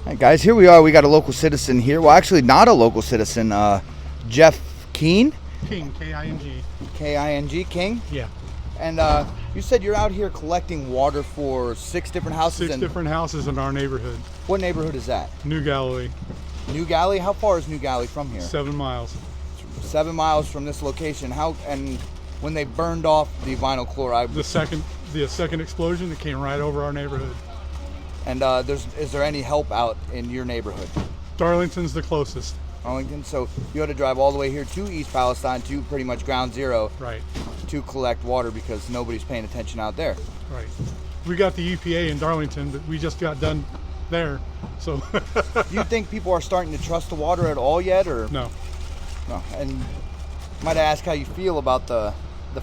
All right, guys, here we are. We got a local citizen here. Well, actually, not a local citizen. Jeff King. King, K-I-N-G. K-I-N-G, King? Yeah. And you said you're out here collecting water for 6 different houses? 6 different houses in our neighborhood. What neighborhood is that? New Galilee. New Galilee? How far is New Galilee from here? 7 miles. 7 miles from this location. And when they burned off the vinyl chloride? The second explosion that came right over our neighborhood. And is there any help out in your neighborhood? Darlington's the closest. Arlington. So you had to drive all the way here to East Palestine, to pretty much ground zero, right, to collect water because nobody's paying attention out there. Right. We got the EPA in Darlington, but we just got done there. So. Do you think people are starting to trust the water at all yet, or no? No. And might I ask how you feel about the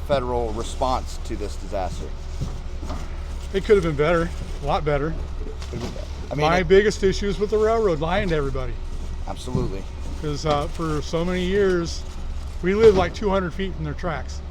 federal response to this disaster? It could have been better, a lot better. I mean, my biggest issue is with the railroad lying to everybody. Absolutely. Because for so many years, we live like 200 feet from their tracks.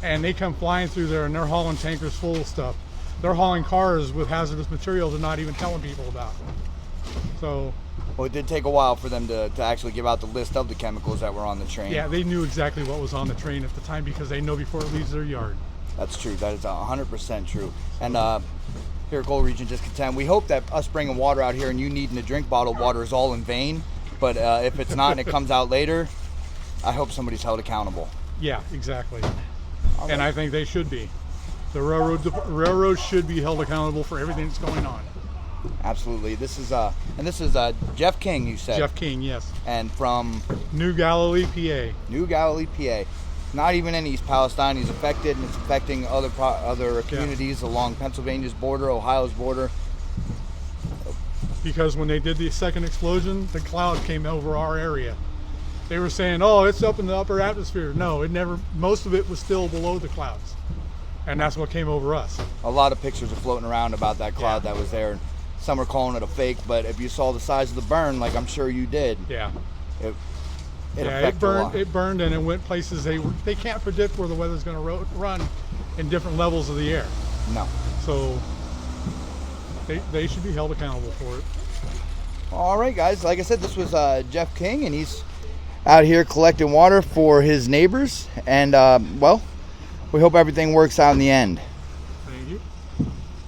And they come flying through there and they're hauling tankers full of stuff. They're hauling cars with hazardous materials and not even telling people about it. So. Well, it did take a while for them to actually give out the list of the chemicals that were on the train. Yeah, they knew exactly what was on the train at the time because they know before it leaves their yard. That's true. That is 100% true. And here at Gold Region Discontent, we hope that us bringing water out here and you needing to drink bottled water is all in vain. But if it's not and it comes out later, I hope somebody's held accountable. Yeah, exactly. Right. And I think they should be. The railroad should be held accountable for everything that's going on. Absolutely. This is Jeff King, you said. Jeff King, yes. And from New Galilee, PA. New Galilee, PA. Not even in East Palestine. He's affected, and it's affecting other communities along Pennsylvania's border, Ohio's border. Because when they did the second explosion, the cloud came over our area. They were saying, "Oh, it's up in the upper atmosphere." No, it never. Most of it was still below the clouds, and that's what came over us. A lot of pictures are floating around about that cloud that was there. Some are calling it a fake, but if you saw the size of the burn, like I'm sure you did, it burned, and it went places they can't predict where the weather's going to run in different levels of the air. No. So they should be held accountable for it. All right, guys. Like I said, this was Jeff King, and he's out here collecting water for his neighbors. And well, we hope everything works out in the end.